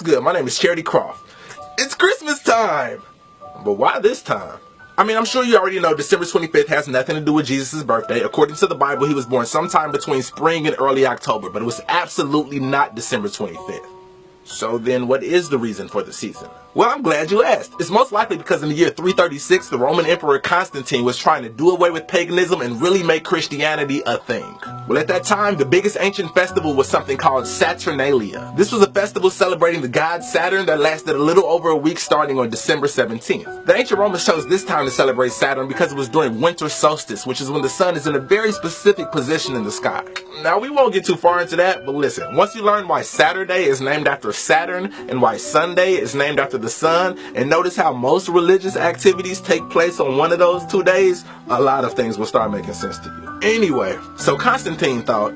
What's good? My name is Charity Croft. It's Christmas time! But why this time? I mean, I'm sure you already know December 25th has nothing to do with Jesus' birthday. According to the Bible, he was born sometime between spring and early October, but it was absolutely not December 25th. So then what is the reason for the season? Well, I'm glad you asked. It's most likely because in the year 336, the Roman Emperor Constantine was trying to do away with paganism and really make Christianity a thing. Well, at that time, the biggest ancient festival was something called Saturnalia. This was a festival celebrating the god Saturn that lasted a little over a week starting on December 17th. The ancient Romans chose this time to celebrate Saturn because it was during winter solstice, which is when the sun is in a very specific position in the sky. Now, we won't get too far into that, but listen, once you learn why Saturday is named after Saturn and why Sunday is named after the sun, and notice how most religious activities take place on one of those 2 days, a lot of things will start making sense to you. Anyway, so Constantine thought,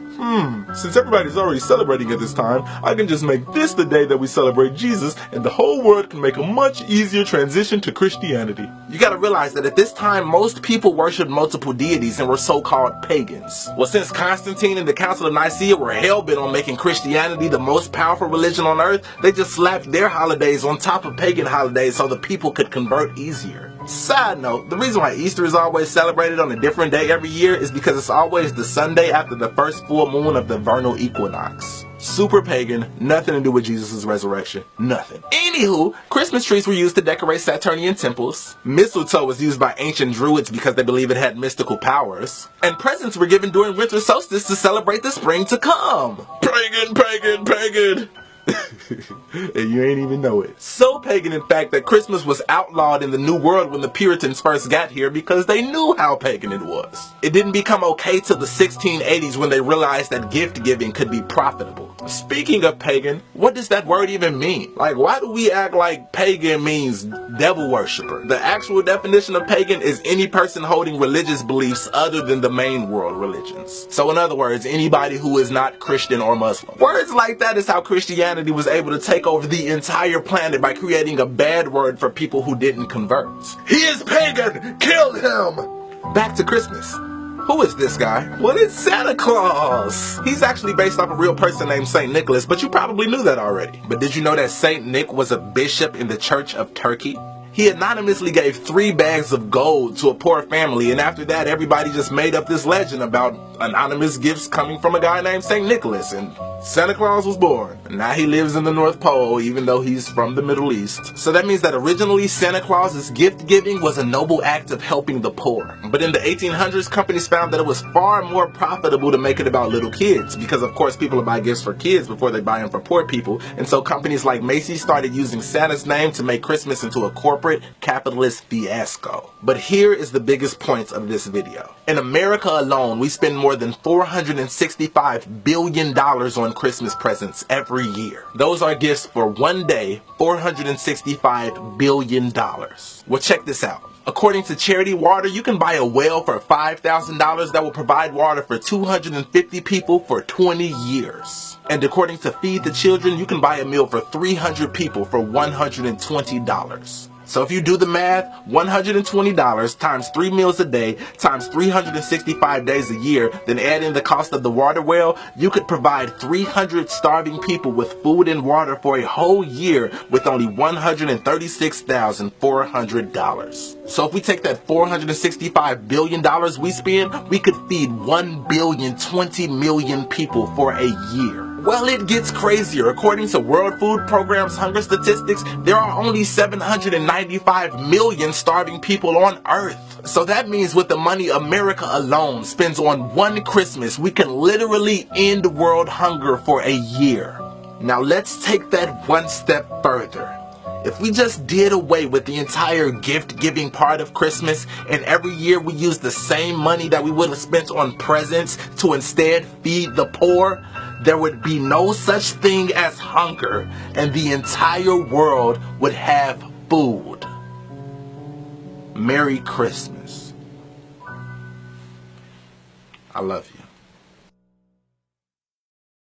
since everybody's already celebrating at this time, I can just make this the day that we celebrate Jesus, and the whole world can make a much easier transition to Christianity. You gotta realize that at this time, most people worshipped multiple deities and were so-called pagans. Well, since Constantine and the Council of Nicaea were hell-bent on making Christianity the most powerful religion on earth, they just slapped their holidays on top of pagan holidays so the people could convert easier. Side note, the reason why Easter is always celebrated on a different day every year is because it's always the Sunday after the first full moon of the vernal equinox. Super pagan, nothing to do with Jesus' resurrection, nothing. Anywho, Christmas trees were used to decorate Saturnian temples, mistletoe was used by ancient druids because they believe it had mystical powers, and presents were given during winter solstice to celebrate the spring to come. Pagan, pagan, pagan! And you ain't even know it. So pagan, in fact, that Christmas was outlawed in the New World when the Puritans first got here because they knew how pagan it was. It didn't become okay till the 1680s when they realized that gift giving could be profitable. Speaking of pagan, what does that word even mean? Like, why do we act like pagan means devil worshiper? The actual definition of pagan is any person holding religious beliefs other than the main world religions. So in other words, anybody who is not Christian or Muslim. Words like that is how Christianity was able to take over the entire planet by creating a bad word for people who didn't convert. He is pagan! Kill him! Back to Christmas. Who is this guy? Well, it's Santa Claus. He's actually based off a real person named Saint Nicholas, but you probably knew that already. But did you know that Saint Nick was a bishop in the Church of Turkey? He anonymously gave 3 bags of gold to a poor family, and after that everybody just made up this legend about anonymous gifts coming from a guy named Saint Nicholas, and Santa Claus was born. And now he lives in the North Pole, even though he's from the Middle East. So that means that originally Santa Claus's gift giving was a noble act of helping the poor. But in the 1800s, companies found that it was far more profitable to make it about little kids, because of course people would buy gifts for kids before they buy them for poor people. And so companies like Macy's started using Santa's name to make Christmas into a corporate capitalist fiasco. But here is the biggest point of this video. In America alone, we spend more than $465 billion on Christmas presents every year. Those are gifts for one day, $465 billion. Well, check this out. According to Charity Water, you can buy a well for $5,000 that will provide water for 250 people for 20 years. And according to Feed the Children, you can buy a meal for 300 people for $120. So if you do the math, $120 times 3 meals a day times 365 days a year, then add in the cost of the water well, you could provide 300 starving people with food and water for a whole year with only $136,400. So if we take that $465 billion we spend, we could feed 1,020,000,000 people for a year. Well, it gets crazier. According to World Food Program's hunger statistics, there are only 795 million starving people on Earth. So that means with the money America alone spends on one Christmas, we can literally end world hunger for a year. Now let's take that one step further. If we just did away with the entire gift-giving part of Christmas, and every year we use the same money that we would have spent on presents to instead feed the poor, there would be no such thing as hunger, and the entire world would have food. Merry Christmas. I love you.